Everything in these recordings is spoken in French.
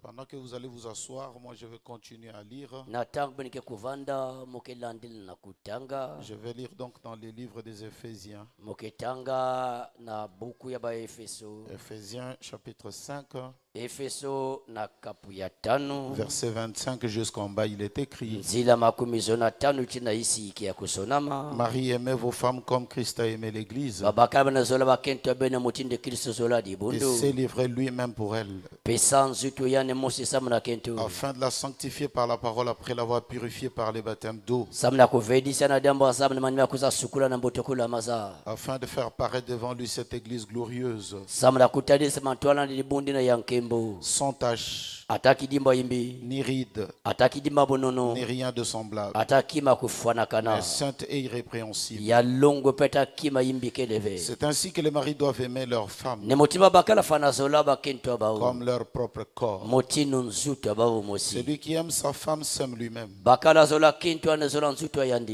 Pendant que vous allez vous asseoir, moi je vais continuer à lire. Je vais lire donc dans les livres des Éphésiens. Éphésiens chapitre 5. Verset 25 jusqu'en bas, il est écrit: Marie, aimez vos femmes comme Christ a aimé l'Église et s'est livré lui-même pour elle, afin de la sanctifier par la parole après l'avoir purifiée par les baptêmes d'eau, afin de faire paraître devant lui cette Église glorieuse, sans tache, ni ride, ni rien de semblable, mais sainte et irrépréhensible. C'est ainsi que les maris doivent aimer leurs femmes comme leur propre corps. Celui qui aime sa femme s'aime lui-même,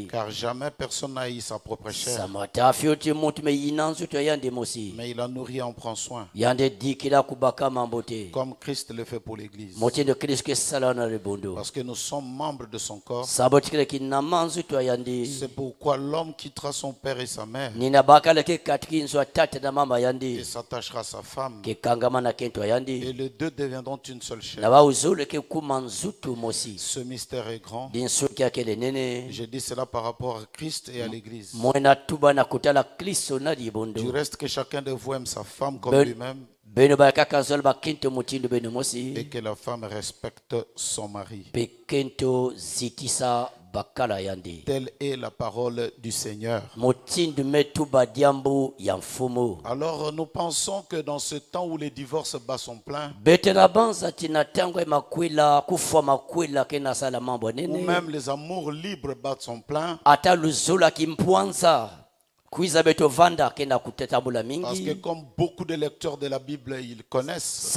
car jamais personne n'a haï sa propre chair, mais il la nourrit et en prend soin, comme Christ le fait pour l'Église, parce que nous sommes membres de son corps. C'est pourquoi l'homme quittera son père et sa mère et s'attachera à sa femme, et les deux deviendront une seule chair. Ce mystère est grand. Je dis cela par rapport à Christ et à l'Église. Du reste, que chacun de vous aime sa femme comme lui-même, et que la femme respecte son mari. Telle est la parole du Seigneur. Alors nous pensons que dans ce temps où les divorces bas sont pleins, ou même les amours libres bas sont pleins, parce que comme beaucoup de lecteurs de la Bible ils connaissent,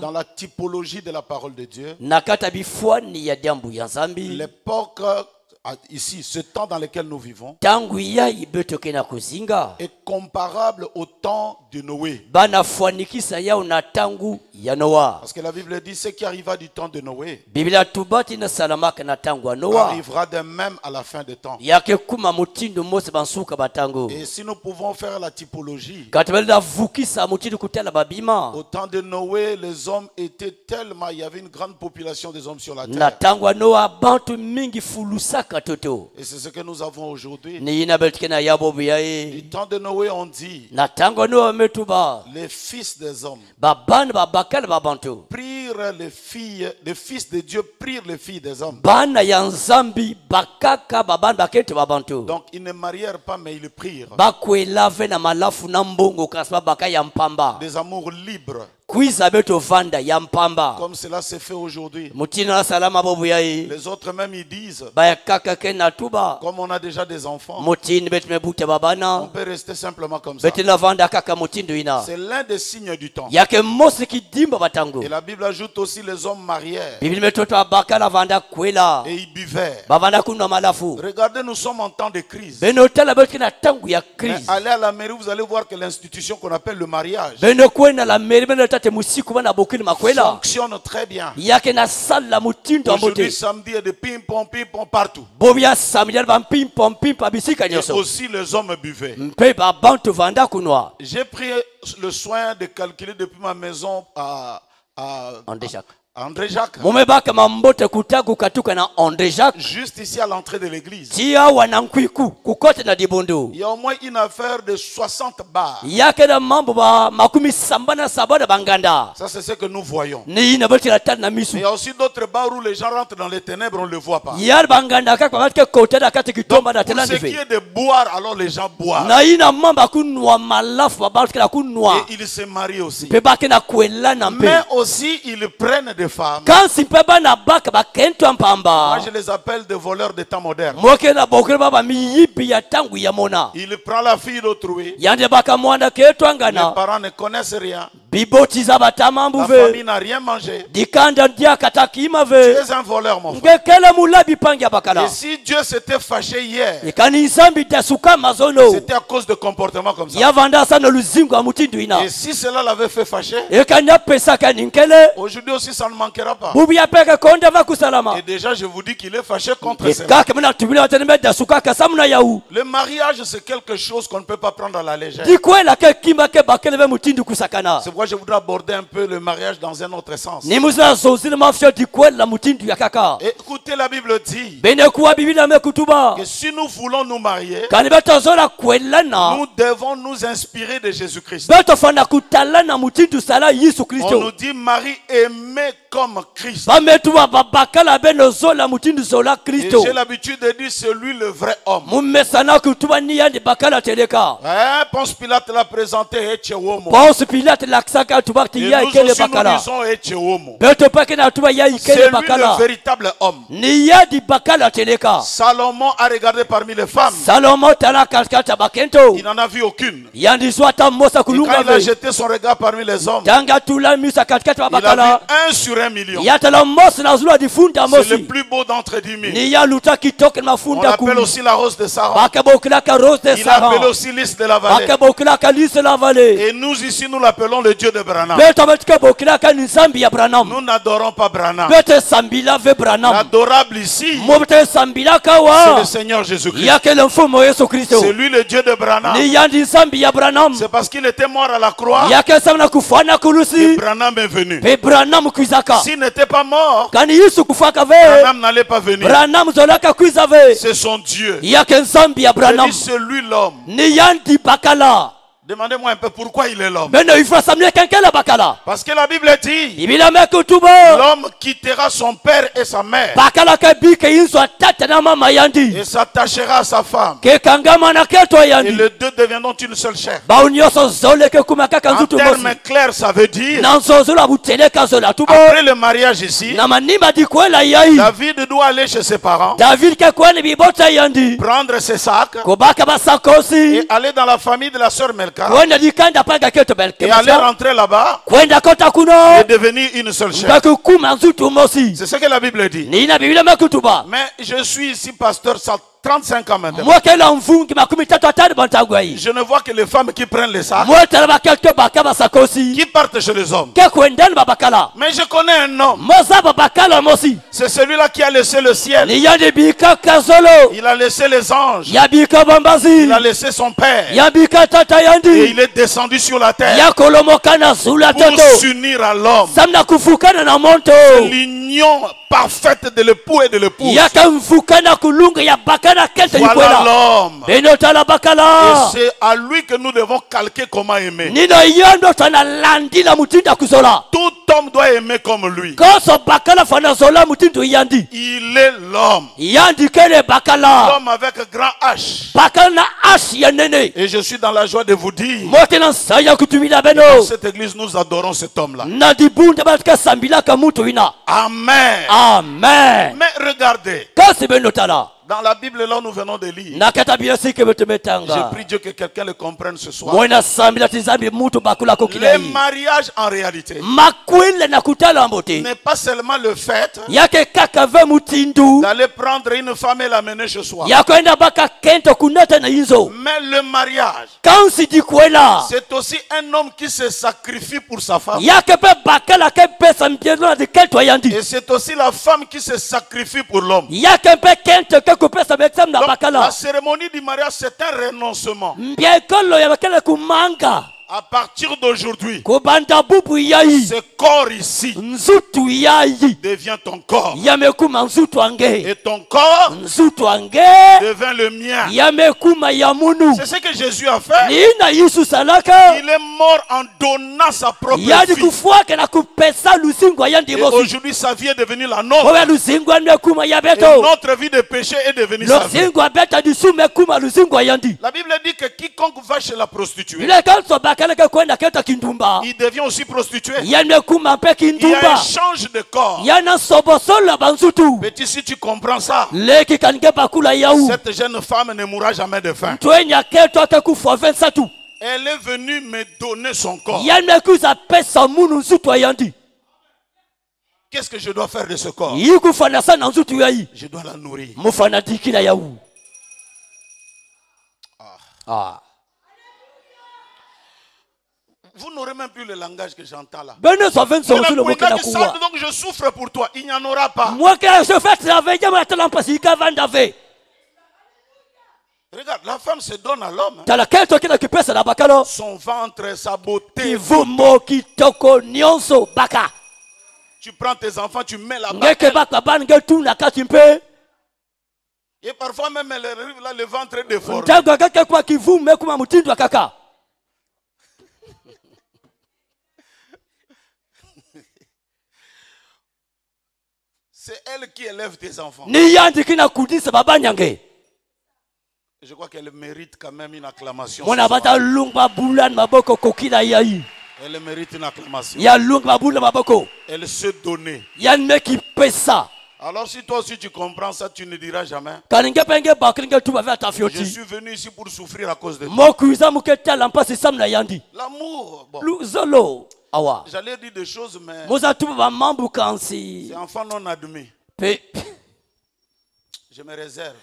dans la typologie de la parole de Dieu, l'époque ici, ce temps dans lequel nous vivons, est comparable au temps de Noé. Parce que la Bible dit: ce qui arriva du temps de Noé arrivera de même à la fin des temps. Et si nous pouvons faire la typologie, au temps de Noé, les hommes étaient tellement, il y avait une grande population des hommes sur la terre. Et c'est ce que nous avons aujourd'hui. Du temps de Noé, on dit: les fils des hommes prirent les filles, les fils de Dieu prirent les filles des hommes. Donc ils ne marièrent pas, mais ils prirent des amours libres, comme cela s'est fait aujourd'hui. Les autres même ils disent: comme on a déjà des enfants, on peut rester simplement comme ça. C'est l'un des signes du temps. Et la Bible ajoute aussi: les hommes marièrent et ils buvaient. Regardez, nous sommes en temps de crise. Mais allez à la mairie, vous allez voir que l'institution qu'on appelle le mariage fonctionne très bien. Aujourd'hui, samedi, il y a des ping-pong partout. Et aussi les hommes buvaient. J'ai pris le soin de calculer depuis ma maison à André Jacques, juste ici à l'entrée de l'église, il y a au moins une affaire de 60 bars. Ça, c'est ce que nous voyons. Mais il y a aussi d'autres bars où les gens rentrent dans les ténèbres, on ne le voit pas. Donc, pour ce qui est de boire, alors les gens boivent. Et ils se marient aussi. Mais aussi, ils prennent des femmes. Moi, je les appelle des voleurs de temps moderne. Il prend la fille d'autrui. Les parents ne connaissent rien. Ta famille n'a rien mangé. Tu es un voleur, mon frère. Et si Dieu s'était fâché hier, c'était à cause de comportements comme ça. Et si cela l'avait fait fâcher, aujourd'hui aussi ça ne manquera pas. Et déjà je vous dis qu'il est fâché contre cela. Le mariage c'est quelque chose qu'on ne peut pas prendre à la légère. C'est pourquoi je voudrais aborder un peu le mariage dans un autre sens. Écoutez, la Bible dit que si nous voulons nous marier, nous devons nous inspirer de Jésus-Christ. On nous dit Marie aimée comme Christ. Et j'ai l'habitude de dire c'est lui le vrai homme. Ponce Pilate l'a présenté Echewomo. Et nous aussi nous disons Echewomo. C'est lui le véritable homme. Salomon a regardé parmi les femmes. Il n'en a vu aucune. Et quand il a jeté son regard parmi les hommes, il a vu 1 sur 1 million. C'est le plus beau d'entre 10 000. On l'appelle aussi la rose de Saron. Il l'appelle aussi lys de la vallée. Et nous ici nous l'appelons le Dieu de Branham. Nous n'adorons pas Branham. L'adorable ici, c'est le Seigneur Jésus-Christ. C'est lui le Dieu de Branham. C'est parce qu'il était mort à la croix que Branham est venu. S'il n'était pas mort, Branham n'allait pas venir. C'est son Dieu. C'est lui l'homme. Demandez-moi un peu pourquoi il est l'homme. Parce que la Bible dit l'homme quittera son père et sa mère et s'attachera à sa femme. Et les deux deviendront une seule chair. En termes clairs, ça veut dire après le mariage ici, David doit aller chez ses parents, prendre ses sacs et aller dans la famille de la sœur Melka. Et aller rentrer là-bas et devenir une seule chair. C'est ce que la Bible dit. Mais je suis ici pasteur 35 ans maintenant. Je ne vois que les femmes qui prennent les sacs, qui partent chez les hommes. Mais je connais un homme. C'est celui-là qui a laissé le ciel. Il a laissé les anges. Il a laissé son père. Et il est descendu sur la terre pour s'unir à l'homme. C'est l'union parfaite de l'époux et de l'épouse. Voilà l'homme. Et c'est à lui que nous devons calquer comment aimer. Tout homme doit aimer comme lui. Il est l'homme. L'homme avec grand H. Et je suis dans la joie de vous dire que dans cette église nous adorons cet homme-là. Amen. Amen. Mais regardez. Dans la Bible, là, nous venons de lire. J'ai prié Dieu que quelqu'un le comprenne ce soir. Le mariage, en réalité, n'est pas seulement le fait d'aller prendre une femme et l'amener chez soi. Mais le mariage, c'est aussi un homme qui se sacrifie pour sa femme. Et c'est aussi la femme qui se sacrifie pour l'homme. Donc, la cérémonie du mariage, c'est un renoncement. À partir d'aujourd'hui, ce corps ici devient ton corps. Et ton corps devient le mien. C'est ce que Jésus a fait. Il est mort en donnant sa propre vie. Et aujourd'hui, sa vie est devenue la nôtre. Et notre vie de péché est devenue sa vie. La Bible dit que quiconque va chez la prostituée, il devient aussi prostitué. Il y a un échange de corps. Petit, si tu comprends ça, cette jeune femme ne mourra jamais de faim. Elle est venue me donner son corps. Qu'est-ce que je dois faire de ce corps? Je dois la nourrir. Vous n'aurez même plus le langage que j'entends là. Donc je souffre pour toi. Il n'y en aura pas. Regarde, la femme se donne à l'homme. Son ventre, sa beauté. Tu prends tes enfants, tu mets là-bas. Et parfois même elle arrive là, le ventre est déformé. C'est elle qui élève tes enfants. Je crois qu'elle mérite quand même une acclamation. Elle mérite une acclamation. Elle se donnait. Alors si toi aussi tu comprends ça, tu ne diras jamais. Je suis venu ici pour souffrir à cause de toi. L'amour. Bon. J'allais dire des choses, mais c'est enfant non admis. Je me réserve.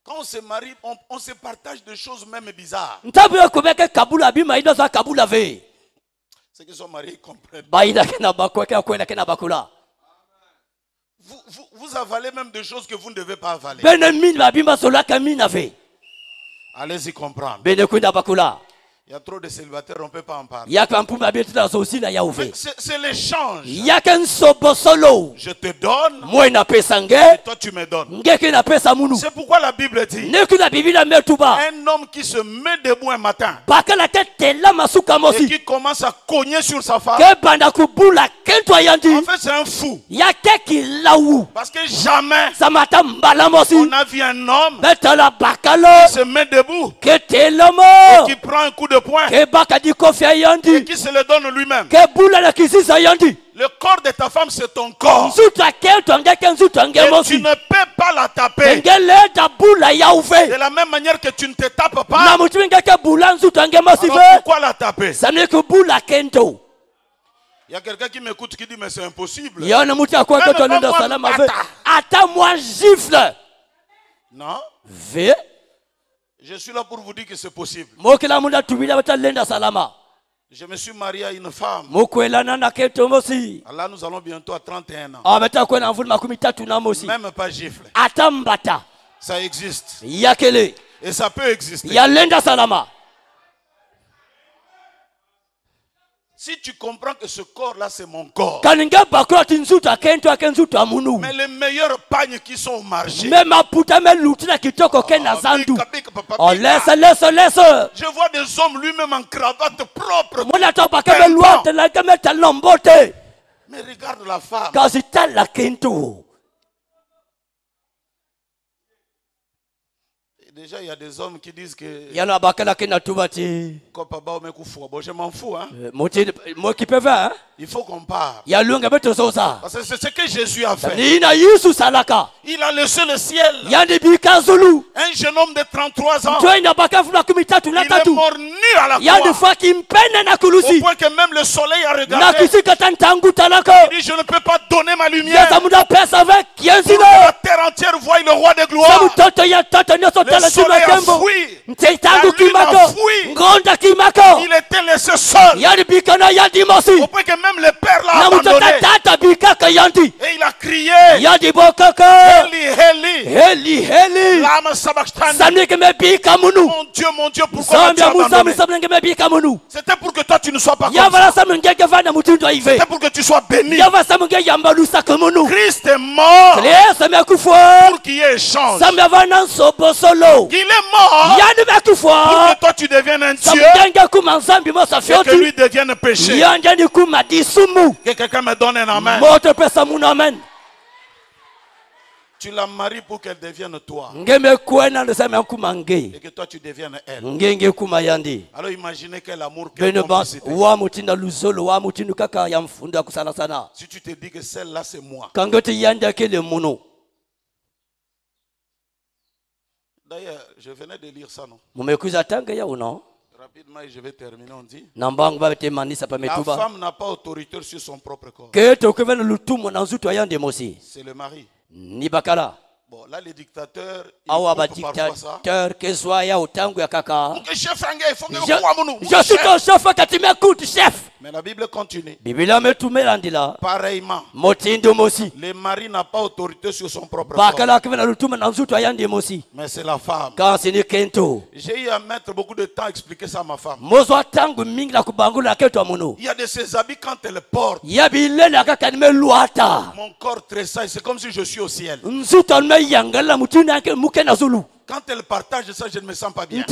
Quand on se marie, on se partage des choses même bizarres. Ceux qui sont mariés comprennent. Vous avalez même des choses que vous ne devez pas avaler. Allez-y comprendre. Il y a trop de célibataires, on ne peut pas en parler. C'est l'échange. Je te donne et toi tu me donnes. C'est pourquoi la Bible dit un homme qui se met debout un matin et qui commence à cogner sur sa femme, en fait c'est un fou. Parce que jamais on a vu un homme qui se met debout et qui prend un coup de poing et qui se le donne lui-même. Le corps de ta femme, c'est ton corps. Et tu ne peux pas la taper. De la même manière que tu ne te tapes pas. Alors pourquoi la taper? Il y a quelqu'un qui m'écoute qui dit mais c'est impossible. Non. Je suis là pour vous dire que c'est possible. Je me suis marié à une femme. Là, nous allons bientôt à 31 ans. Même pas gifle. Ça existe. Et ça peut exister. Si tu comprends que ce corps-là, c'est mon corps. Mais les meilleurs pagnes qui sont au marché. Je vois des hommes lui-même en cravate propre. Mais regarde la femme. Déjà, il y a des hommes qui disent que je m'en fous. Hein? Il faut qu'on parle. Parce que c'est ce que Jésus a fait. Il a laissé le ciel. Un jeune homme de 33 ans. Il est mort nu à la croix. Au point que même le soleil a regardé. Il dit je ne peux pas donner ma lumière. Pour que la terre entière voie le roi de gloire. Le soleil a fui. La lune a fui. Il était laissé seul. Au point que même le père l'a abandonné. Et il a crié Eli, Eli, Lama Sabachthani. Mon Dieu, pourquoi tu as abandonné? C'était pour que toi tu ne sois pas comme ça. C'était pour que tu sois béni. Christ est mort pour qu'il y ait échange. Il est mort pour que toi tu deviennes un Dieu et que lui devienne péché. Que quelqu'un me donne un amen. Tu la maries pour qu'elle devienne toi. Et que toi tu deviennes elle. Alors imaginez quel amour, quelle complicité. Si tu te dis que celle-là c'est moi. D'ailleurs, je venais de lire ça, non? Rapidement, et je vais terminer, on dit. La femme n'a pas autorité sur son propre corps. C'est le mari. Bon, là, les dictateurs, ils font parfois ça. Je suis ton chef, quand tu m'écoutes, chef. Mais la Bible continue. Pareillement, le mari n'a pas autorité sur son propre corps. Mais c'est la femme. J'ai eu à mettre beaucoup de temps à expliquer ça à ma femme. Il y a de ces habits quand elle porte. Mon corps tressaille, c'est comme si je suis au ciel. Quand elle partage ça, je ne me sens pas bien. Un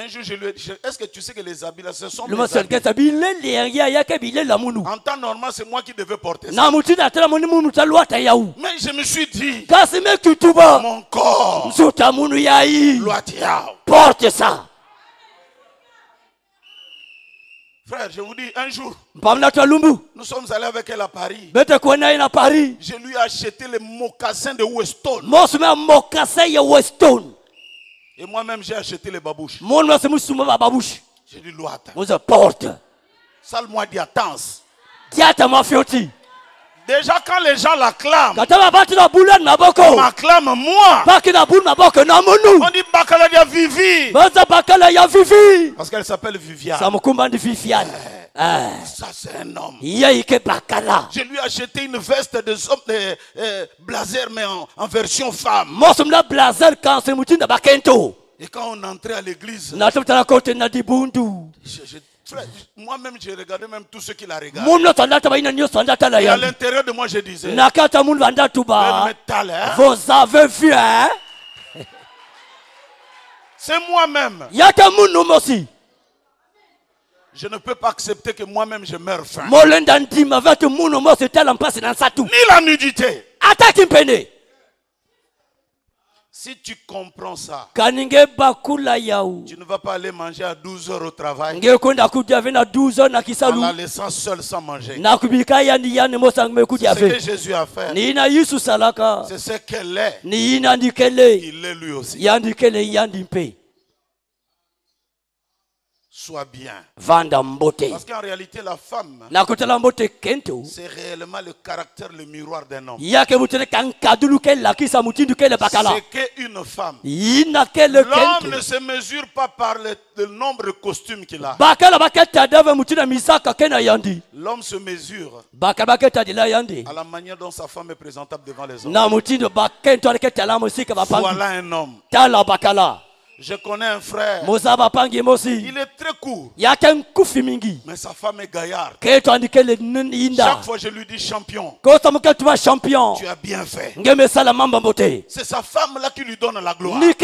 jour, je lui ai dit, est-ce que tu sais que les habits là, ce sont mes habits? En temps normal, c'est moi qui devais porter ça. Mais je me suis dit, mon corps, porte ça. Frère, je vous dis, un jour, nous sommes allés avec elle à Paris. Je lui ai acheté les mocassins de Weston. Et moi-même, j'ai acheté les babouches. J'ai dit, Loata. Porte. Sale-moi d'Iatance. Déjà, quand les gens l'acclament, on m'acclame moi. On dit Bakala ya Vivi. Parce qu'elle s'appelle Viviane. Ça, c'est un homme. Je lui ai acheté une veste de blazer, mais en version femme. Et quand on entrait à l'église, moi-même, j'ai regardé même tout ce qu'il a regardé. Et à l'intérieur de moi, je disais, vous avez vu, hein? C'est moi-même. Je ne peux pas accepter que moi-même je meure faim. Ni la nudité. Si tu comprends ça, tu ne vas pas aller manger à 12 heures au travail en la laissant seule sans manger. Ce que Jésus a fait, c'est ce qu'elle est. Il est lui aussi. Sois bien. Parce qu'en réalité, la femme, c'est réellement le caractère, le miroir d'un homme. C'est qu'une femme. L'homme ne se mesure pas par le nombre de costumes qu'il a. L'homme se mesure à la manière dont sa femme est présentable devant les hommes. Voilà un homme. Je connais un frère. Il est très court. Mais sa femme est gaillarde. Chaque fois je lui dis champion. Tu as bien fait. C'est sa femme là qui lui donne la gloire. Lui-même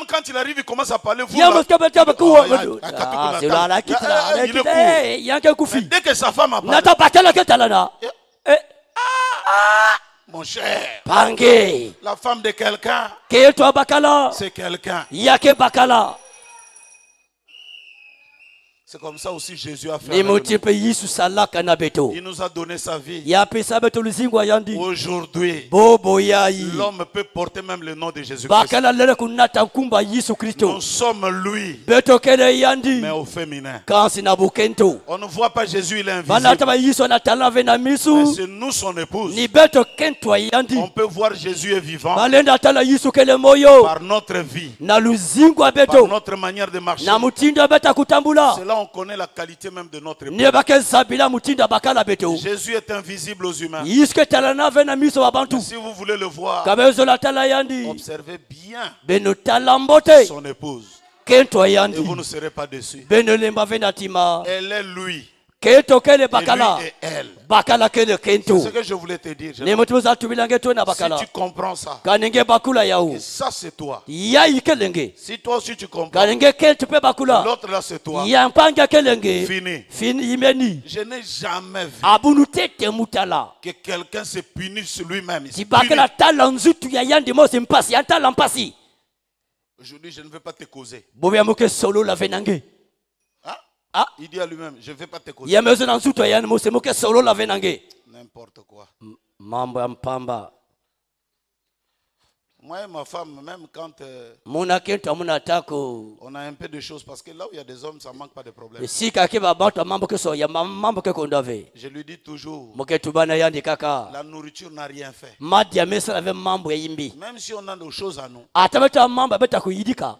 quand il arrive, il commence à parler. Il est court. Dès que sa femme a parlé, mon cher, la femme de quelqu'un, c'est quelqu'un. C'est comme ça aussi Jésus a fait. Il nous a donné sa vie. Aujourd'hui, l'homme peut porter même le nom de Jésus-Christ. Nous sommes lui, mais au féminin. On ne voit pas Jésus, il est invisible. Mais c'est nous son épouse. On peut voir Jésus est vivant par notre vie, par notre manière de marcher. C'est là on connaît la qualité même de notre époux. Jésus est invisible aux humains. Mais si vous voulez le voir, observez bien son épouse. Et vous ne serez pas déçus. Elle est lui. Et lui et elle. C'est ce que je voulais te dire. Si tu comprends ça, et ça c'est toi. Si toi aussi tu comprends, l'autre là c'est toi. Fini. Je n'ai jamais vu que quelqu'un se punisse lui-même. Aujourd'hui je ne veux pas te causer. Il dit à lui-même, je ne vais pas te causer. N'importe quoi. Moi et ma femme, même quand on a un peu de choses, parce que là où il y a des hommes, ça ne manque pas de problème. Je lui dis toujours, la nourriture n'a rien fait. Même si on a nos choses à nous,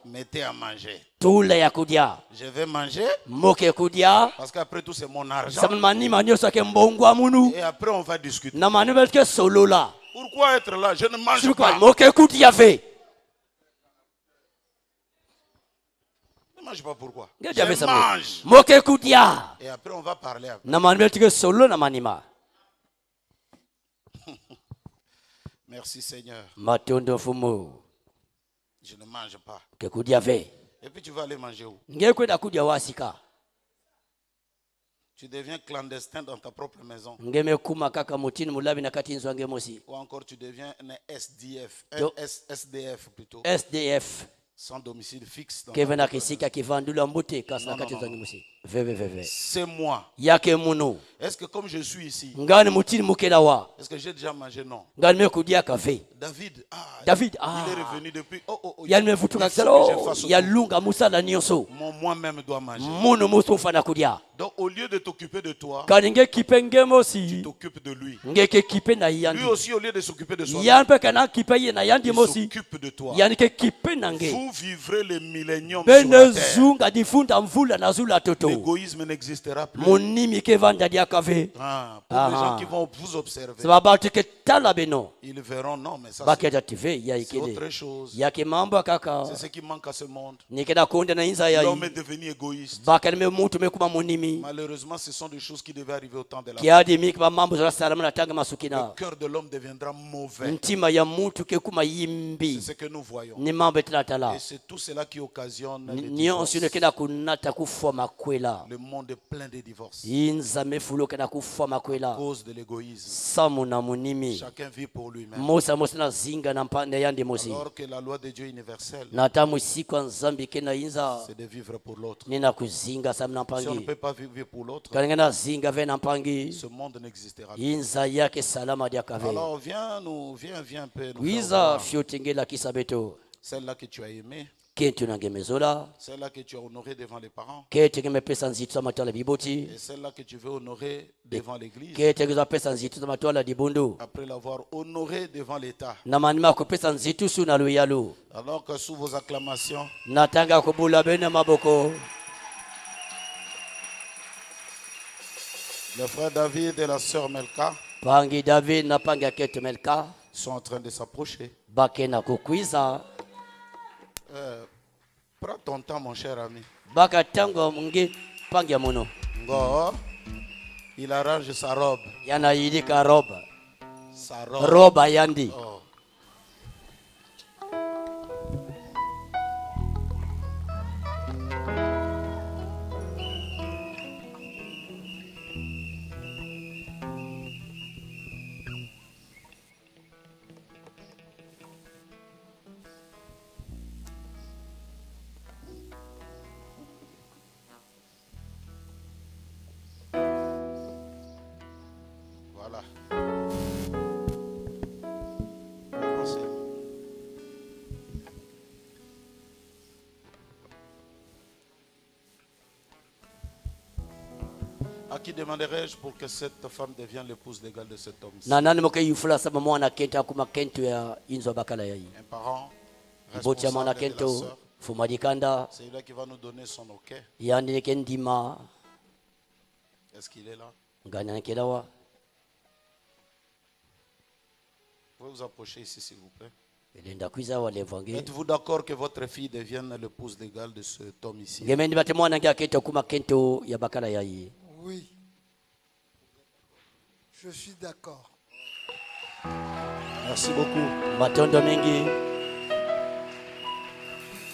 mettez à manger. Je vais manger, parce qu'après tout c'est mon argent. Et après on va discuter. Pourquoi être là? Je ne mange pas. Ne mange pas pourquoi? Je mange. Et après on va parler. Merci Seigneur. Je ne mange pas. Et puis tu vas aller manger où? Tu deviens clandestin dans ta propre maison. Ou encore tu deviens un SDF. SDF plutôt. SDF. Sans domicile fixe. C'est moi. Est-ce que comme je suis ici, est-ce que j'ai déjà mangé? Non. David, il est revenu depuis. Moi-même dois manger. Donc au lieu de t'occuper de toi, tu t'occupes de lui. Lui aussi au lieu de s'occuper de soi, il s'occupe de toi. Vous vivrez le millénium sur la terre. L'égoïsme n'existera plus. Pour les gens qui vont vous observer, ils verront non, mais ça c'est autre chose. C'est ce qui manque à ce monde. L'homme est devenu égoïste. Malheureusement, ce sont des choses qui devaient arriver au temps de la fin. Le cœur de l'homme deviendra mauvais. C'est ce que nous voyons. Et c'est tout cela qui occasionne les divorces. Le monde est plein de divorces à cause de l'égoïsme. Chacun vit pour lui-même. Alors que la loi de Dieu universelle, c'est de vivre pour l'autre. Si on ne peut pas vivre pour l'autre, ce monde n'existera pas. Alors viens un peu nous faire voir celle-là que tu as aimée, celle-là que tu as honorée devant les parents, et celle-là que tu veux honorer devant l'église, après l'avoir honorée devant l'État. Alors que sous vos acclamations, le frère David et la sœur Melka sont en train de s'approcher. Prends ton temps, mon cher ami. Il arrange sa robe. Sa robe. Oh. À qui demanderais-je pour que cette femme devienne l'épouse légale de cet homme-ci? Un parent responsable de la sœur. C'est lui qui va nous donner son ok. Est-ce qu'il est là? Vous pouvez vous approcher ici, s'il vous plaît. Êtes-vous d'accord que votre fille devienne l'épouse légale de cet homme ici? Oui, je suis d'accord. Merci beaucoup.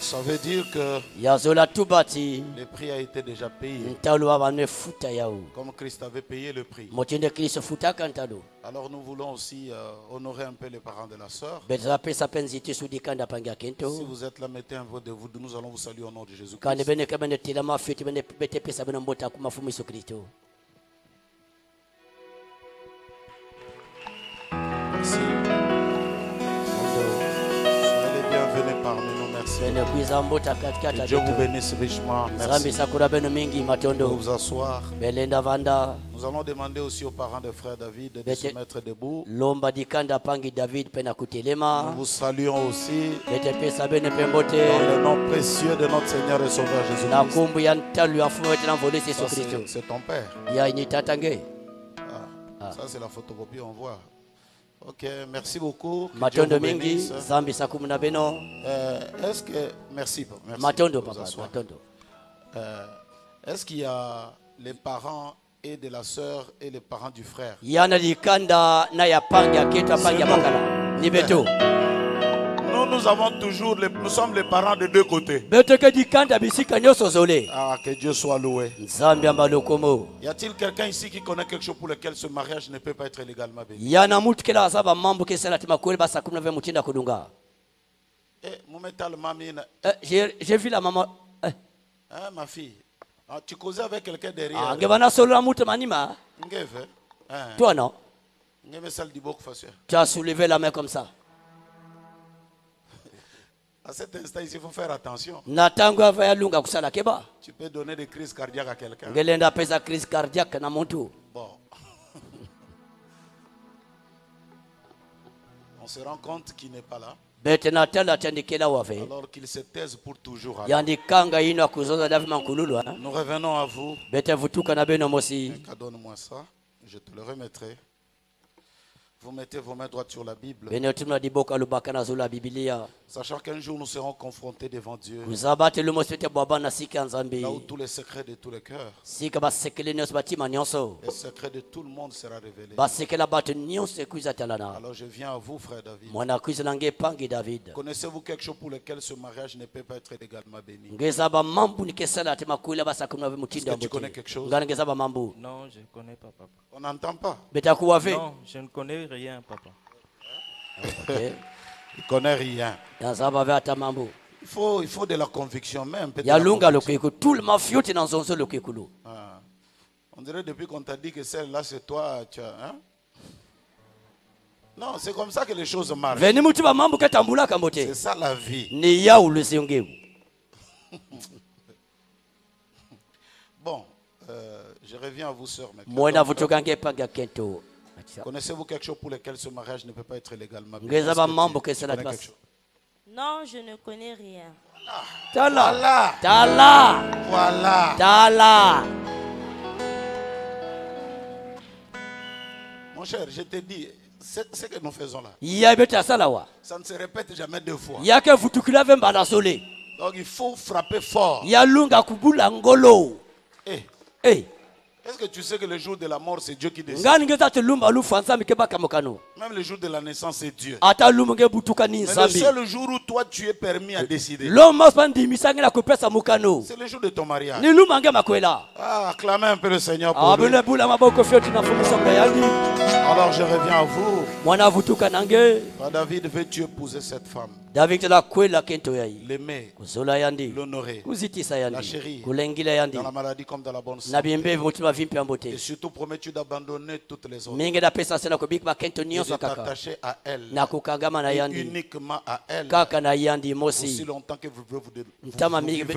Ça veut dire que le prix a été déjà payé. Comme Christ avait payé le prix. Alors nous voulons aussi honorer un peu les parents de la sœur. Si vous êtes là, mettez un voix de vous. Nous allons vous saluer au nom de Jésus-Christ. Merci. Que Dieu vous bénisse richement. Merci. Vous vous asseoir. Nous allons demander aussi aux parents de frère David de se mettre debout. Nous vous saluons aussi dans le nom précieux de notre Seigneur et Sauveur Jésus-Christ. C'est ton père. Ça c'est la photocopie, on voit. Ok, merci beaucoup. Est-ce que merci. Est-ce qu'il y a les parents et de la sœur et les parents du frère? Nous avons toujours, nous sommes les parents de deux côtés. Ah, que Dieu soit loué. Y a-t-il quelqu'un ici qui connaît quelque chose pour lequel ce mariage ne peut pas être légalement béni? J'ai vu la maman. Ma fille. Ah, tu causais avec quelqu'un derrière. Toi non. Tu as soulevé la main comme ça. À cet instant, il faut faire attention. Tu peux donner des crises cardiaques à quelqu'un. Bon. On se rend compte qu'il n'est pas là. Alors qu'il se taise pour toujours. Nous revenons à vous. Donne-moi ça, je te le remettrai. Vous mettez vos mains droites sur la Bible. Sachant qu'un jour nous serons confrontés devant Dieu. Là où tous les secrets de tous les cœurs. Les secrets de tout le monde sera révélé. Alors je viens à vous, frère David. Connaissez-vous quelque chose pour lequel ce mariage ne peut pas être légalement béni? Est-ce que tu connais quelque chose? Non, je ne connais pas, papa. On n'entend pas? Non, je ne connais rien, papa. Il ne connaît rien. Il faut de la conviction même. On dirait depuis qu'on t'a dit que celle-là c'est toi. Hein? Non, c'est comme ça que les choses marchent. C'est ça la vie. Bon, je reviens à vous, sœur. Connaissez-vous quelque chose pour lequel ce mariage ne peut pas être légalement béni? Non, je ne connais rien. Voilà. Mon cher, je te dis, ce que nous faisons là, ça ne se répète jamais deux fois. Donc il faut frapper fort. Est-ce que tu sais que le jour de la mort, c'est Dieu qui décide? Même le jour de la naissance, c'est Dieu. Mais le seul jour où toi, tu es permis à décider, c'est le jour de ton mariage. Ah, acclamez un peu le Seigneur pour lui. Alors je reviens à vous. David, veux-tu épouser cette femme? L'aimer, l'honorer, la chérir, dans la maladie comme dans la bonne santé. Et surtout, promets-tu d'abandonner toutes les autres et de t'attacher à elle, et uniquement à elle, aussi longtemps que vous vivrez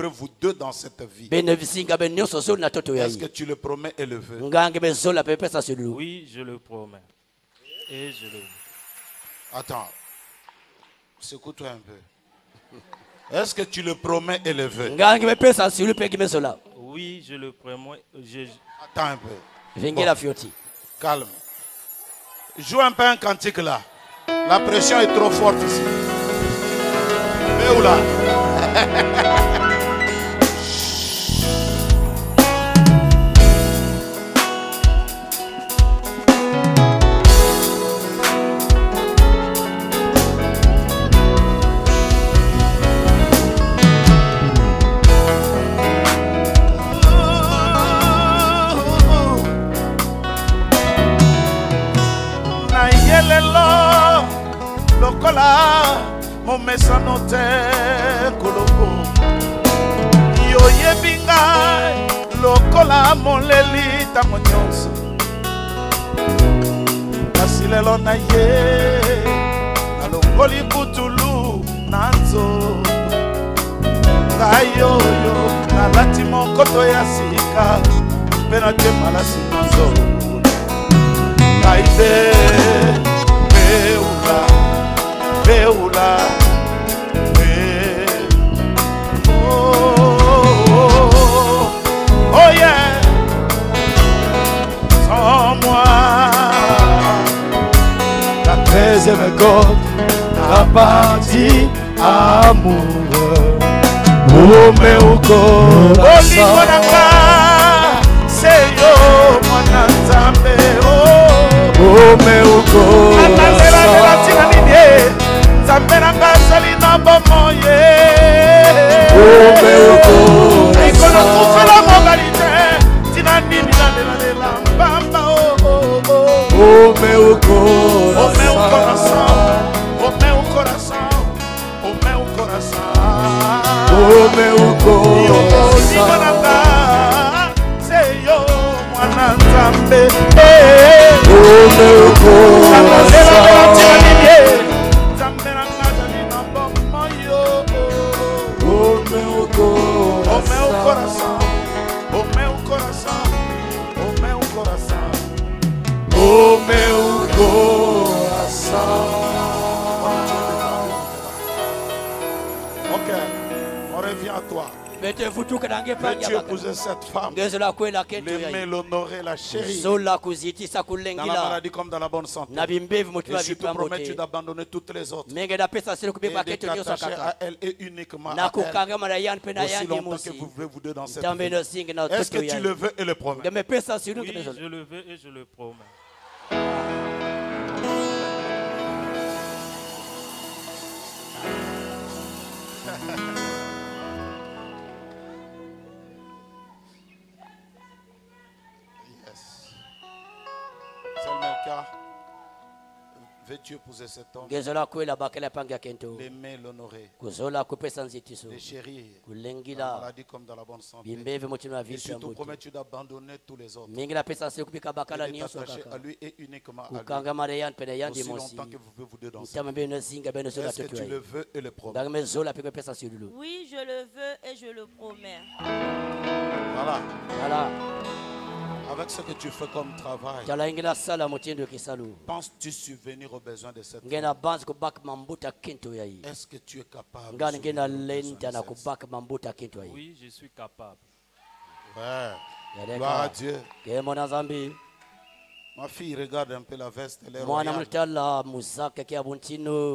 vous deux dans cette vie. Est-ce que tu le promets et le veux? Oui, je le promets. Et je le veux. Attends. Secoue-toi un peu. Est-ce que tu le promets et le veux? Oui, je le promets. Attends un peu. Bon. Calme. Joue un peu un cantique là. La pression est trop forte ici. Mais où là? Mon messano te koloko yo yebinga lokola moleli tango nyonso kasi lelo na ye nalongoli butulu nanzo Ayo yo nalati monkoto ya sika mpe natema lasi na nzoto kaide beula beula oh yeah sans moi la 13e côte n'a parti amoureux oh meu coração Senhor mwana nzambe oh meu coração nzambe nanga azali na bomoye oh meu coração ikona kufela mobali te tina nini nalela mbamba oh meu coração oh meu coração oh meu coração oh meu coração Senhor mwana nzambe oh meu coração nzambe nanga azali na bomoyo oh meu coração oh meu coração oh meu coração oh meu coração. Ok, on revient à toi. Veux-tu épouser cette femme, l'aimer, l'honorer, la chérir, dans la maladie comme dans la bonne santé, et surtout promets-tu d'abandonner toutes les autres et de t'attacher à elle et uniquement à elle aussi longtemps que vous vivez vous deux dans cette vie. Est-ce que tu le veux et le promets? Oui, je le veux et je le promets. Veux-tu épouser cet homme, l'aimer, l'honorer, le chérir, dans la maladie comme dans la bonne santé, et surtout promets-tu d'abandonner tous les autres et de t'attacher à lui et uniquement à lui aussi longtemps que vous pouvez vous deux dans cette vie. Est-ce que tu le veux et le promets? Oui, je le veux et je le promets. Voilà. Avec ce que tu fais comme travail, penses-tu subvenir aux besoins de cette femme? Est-ce que tu es capable de subvenir aux besoins de cette femme? Oui, je suis capable. Ouais. Gloire à Dieu. Ma fille, regarde un peu la veste, elle est royale.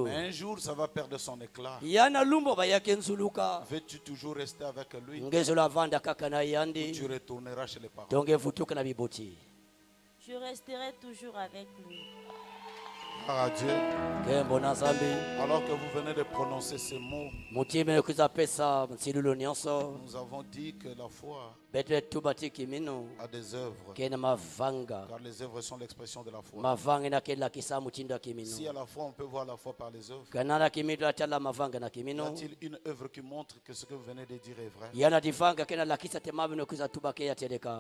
Mais un jour, ça va perdre son éclat. Veux-tu toujours rester avec lui ou tu retourneras chez les parents? Je resterai toujours avec lui. Gloire à Dieu. Alors que vous venez de prononcer ces mots, nous avons dit que la foi a des œuvres, car les œuvres sont l'expression de la foi. Si à la fois on peut voir la foi par les œuvres, y a-t-il une œuvre qui montre que ce que vous venez de dire est vrai?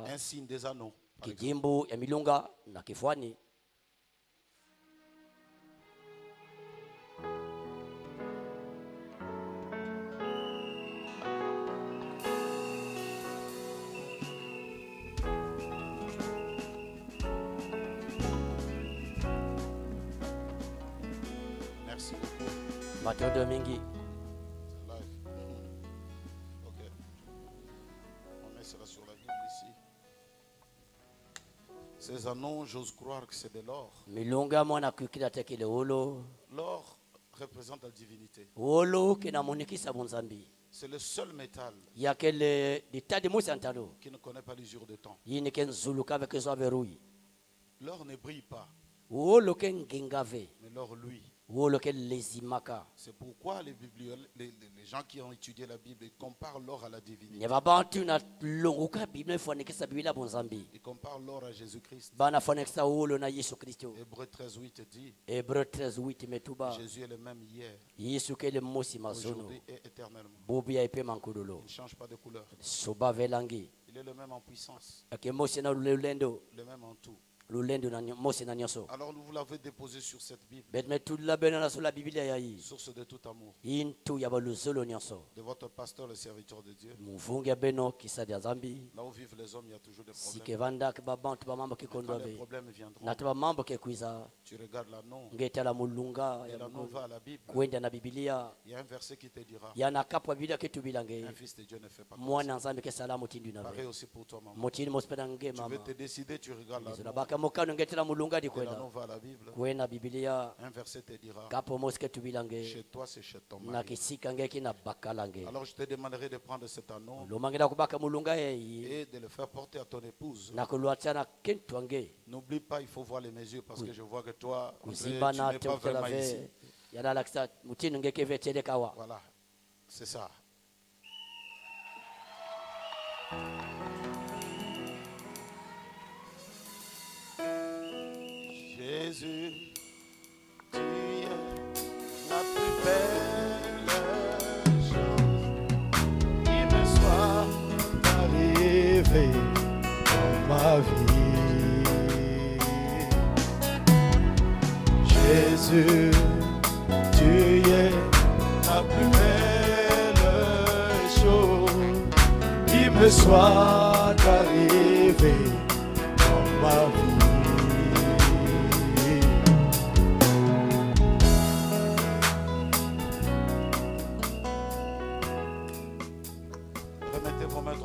Un signe des anneaux, par exemple. Matendo mingi. Ok. On met cela sur la Bible ici. Ces anneaux, j'ose croire que c'est de l'or. L'or représente la divinité. C'est le seul métal qui ne connaît pas l'usure de temps. L'or ne brille pas. Mais l'or, lui. C'est pourquoi les gens qui ont étudié la Bible comparent l'or à la divinité. Ils comparent l'or à Jésus-Christ. Hébreux 13:8 dit Jésus est le même hier, aujourd'hui et éternellement. Il ne change pas de couleur. Il est le même en puissance, le même en tout. Alors nous vous l'avez déposé sur cette Bible. Source de tout amour. De votre pasteur, le serviteur de Dieu. Là où vivent les hommes, il y a toujours des problèmes. Quand les problèmes viendront, tu regardes l'anneau. Et l'anneau va à la Bible. Il y a un verset qui te dira: un fils de Dieu ne fait pas comme ça. Pareil aussi pour toi, maman. Tu veux te décider, tu regardes l'anneau. Et l'anneau va à la Bible. Un verset te dira: chez toi, c'est chez ton mari. Alors je te demanderai de prendre cet anneau et de le faire porter à ton épouse. N'oublie pas, il faut voir les mesures parce que je vois que toi, tu n'es pas vraiment ici. Voilà, c'est ça. Jésus, tu es la plus belle chose qui me soit arrivée dans ma vie. Jésus, tu es la plus belle chose qui me soit arrivée dans ma vie.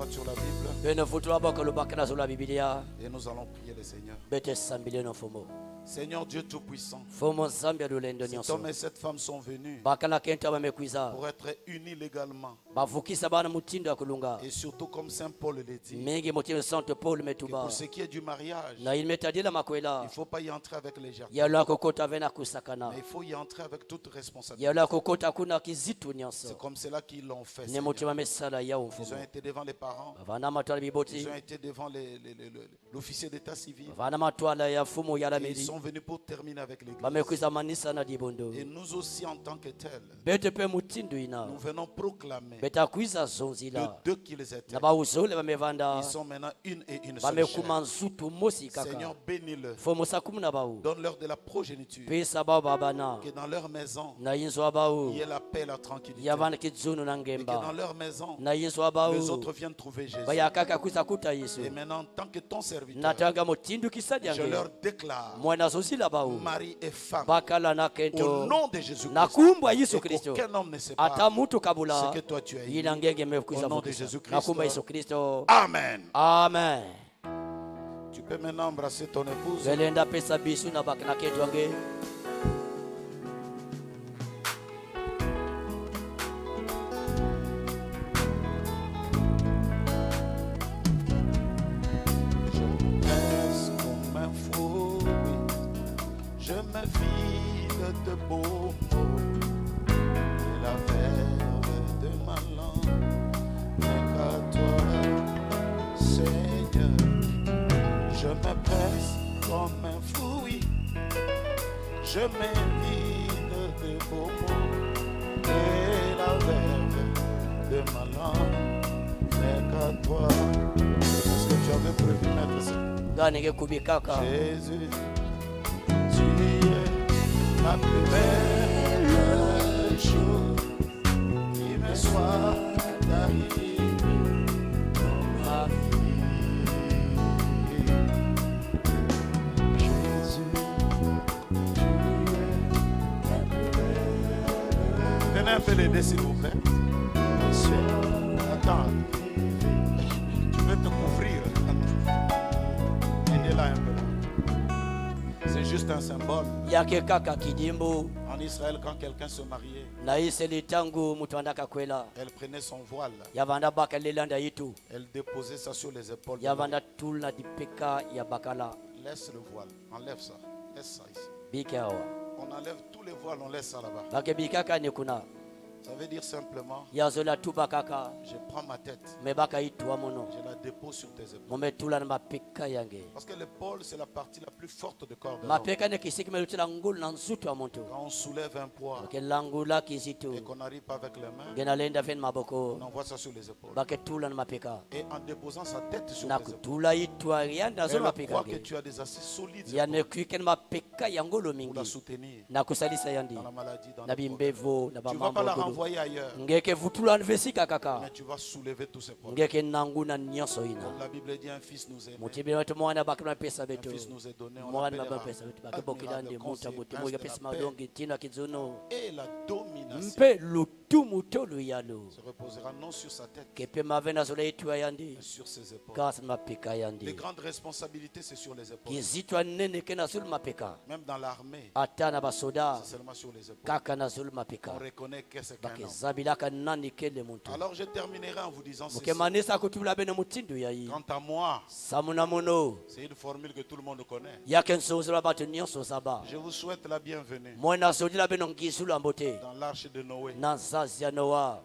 Sur la Bible. Et nous allons prier le Seigneur. Seigneur Dieu Tout-Puissant, cet homme et cette femme sont venus pour être unis légalement. Et surtout, comme Saint Paul le dit, que pour ce qui est du mariage, il ne faut pas y entrer avec légèreté, mais il faut y entrer avec toute responsabilité. C'est comme cela qu'ils l'ont fait. Ils ont été devant les parents, ils ont été devant l'officier d'état civil, et ils sont venus pour terminer avec l'église. Et nous aussi en tant que tels, nous venons proclamer de deux qu'ils étaient, ils sont maintenant une et une seule chair. Seigneur, bénis-le, donne-leur de la progéniture, que dans leur maison il y ait la paix et la tranquillité, et que dans leur maison les autres viennent trouver Jésus. Et maintenant, en tant que ton serviteur, je leur déclare mari et femme au nom de Jésus-Christ. Aucun homme ne sait pas ce que toi tu as dit. Au nom de Jésus-Christ. Amen. Amen. Tu peux maintenant embrasser ton épouse. Je me vide de beaux mots et la verve de ma langue n'est qu'à toi, Seigneur. Je me presse comme un fruit, je me vide de beaux mots et la verve de ma langue n'est qu'à toi. Est-ce que tu avais prévu mettre ça? Jésus, la plus belle chose qui me soit arrivée dans ma vie. Jésus, tu es la plus belle. Venez un peu l'aider s'il vous plaît. Attends, tu veux te couvrir. Aidez-la un peu. C'est juste un symbole. En Israël, quand quelqu'un se mariait, elle prenait son voile. Elle déposait ça sur les épaules. Laisse le voile, enlève ça. Laisse ça ici. On enlève tous les voiles, on laisse ça là-bas. Ça veut dire simplement, je prends ma tête, je la dépose sur tes épaules. Parce que l'épaule, c'est la partie la plus forte du corps de l'homme. Quand on soulève un poids et qu'on n'arrive pas avec les mains, on envoie ça sur les épaules. Et en déposant sa tête sur tes épaules, elle croit que tu as des assises solides pour la soutenir dans la maladie, dans le problème. Tu ne vas pas la renvoyer ailleurs, mais tu vas soulever tous ces problèmes. Comme la Bible dit, un fils nous aime, un fils nous est donné, on l'appellera admirable conseiller, prince de la paix. Et la domination se reposera non sur sa tête, mais sur ses épaules. Les grandes responsabilités, c'est sur les épaules. Même dans l'armée, c'est seulement sur les épaules on reconnaît que c'est qu'un homme. Alors je terminerai en vous disant ceci. Quant à moi, c'est une formule que tout le monde connaît. Je vous souhaite la bienvenue dans l'arche de Noé.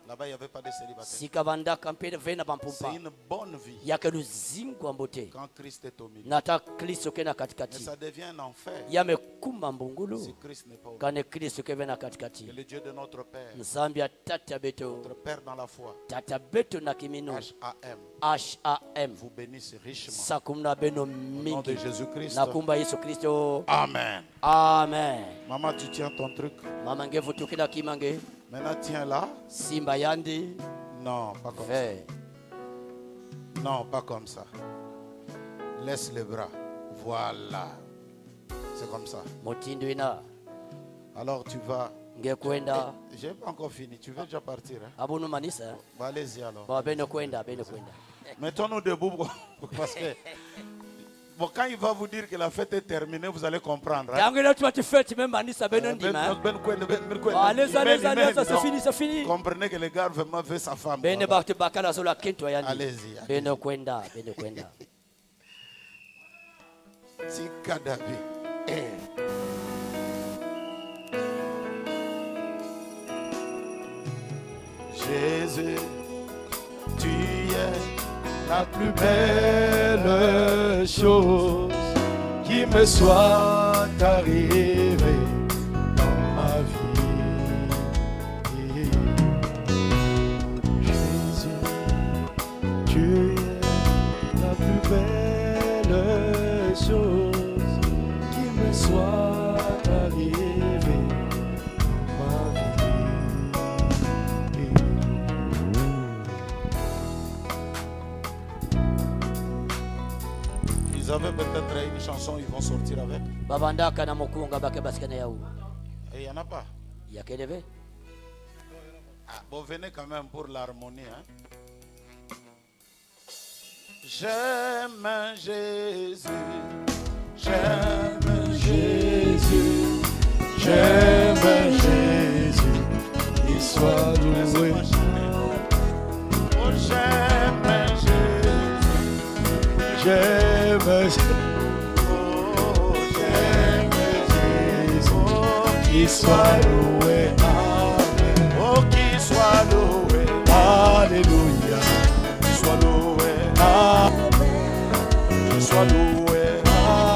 Là-bas, il n'y avait pas de célibataire. C'est une bonne vie quand Christ est au milieu. Mais ça devient un enfer si Christ n'est pas au milieu. Que le Dieu de notre Père, notre Père dans la foi, H.A.M, vous bénisse richement. Au nom de Jésus-Christ. Amen. Amen. Maman, tu tiens ton truc. Maintenant, tiens là. Non, pas comme ça. Non, pas comme ça. Laisse les bras. Voilà. C'est comme ça. Alors tu vas. J'ai pas encore fini. Tu veux déjà partir, hein? Bah, allez-y alors. Mettons-nous debout parce que bon, quand il va vous dire que la fête est terminée, vous allez comprendre. Hein? C'est fini, c'est fini. Comprenez que le gars vraiment veut sa femme. Allez-y. Si Kadavi. Jésus, tu es la plus belle chose qui me soit arrivée dans ma vie. Jésus, tu es la plus belle chose qui me soit arrivée dans ma vie. Ils avaient peut-être une chanson, ils vont sortir avec. Et il n'y en a pas. Ah, bon, venez quand même pour l'harmonie. Hein? J'aime Jésus, j'aime Jésus, j'aime Jésus, il soit loué. Oh, j'aime Jésus, j'aime Jésus, oh, j'aime Jésus, qu'il soit loué. Amen. Oh, qu'il soit loué. Alléluia. Qu'il soit loué. Amen. Qu'il soit loué.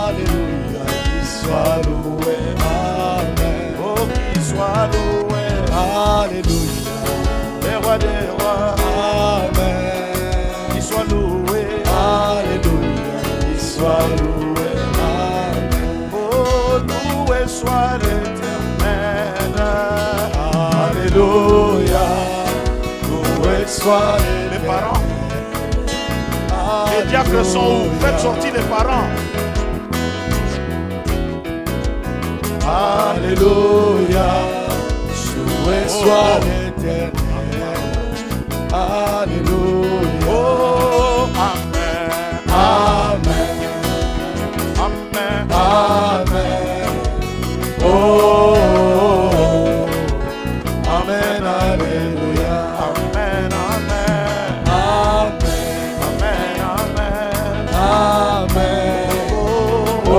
Alléluia. Qu'il soit loué. Amen. Oh, qu'il soit loué. Alléluia. Les rois des rois. Amen. Qu'il soit loué. Alléluia. Qu'il soit loué. Amen. Oh, loué soit l'Éternel. Alléluia. Loué soit les parents. Les diacres sont où? Faites sortir les parents. Alléluia. Loué soit l'Éternel. Alléluia. Oh, Amen. Amen. Amen. Amen. Oh, Amen. Alléluia. Amen. Amen. Amen. Amen. Amen. Amen. Oh,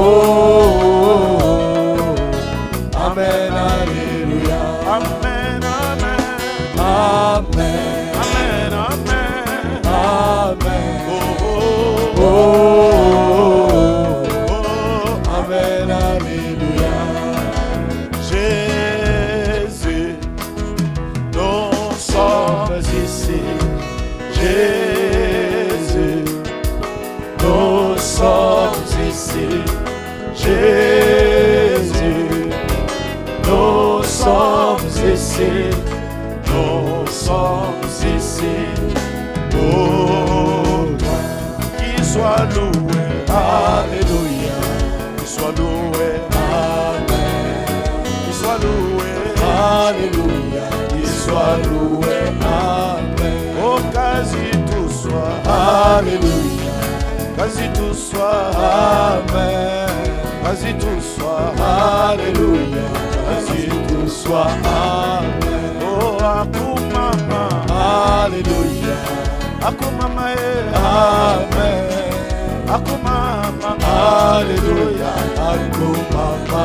Amen. Alléluia. Amen. Amen. ici. Jésus, nous sommes ici. Nous sommes ici. Oh, qu'il soit loué. Alléluia. Qu'il soit loué. Amen. Qu'il soit loué. Alléluia. Qu'il soit loué. Amen. Oh, quasi tout soit. Alléluia. Quasi tout soit. Amen. Quasi tout soit. Alléluia. Quasi tout soit. Amen. Oh, akumama. Alléluia. Akumama. Amen. Akumama. Alléluia. Akumama.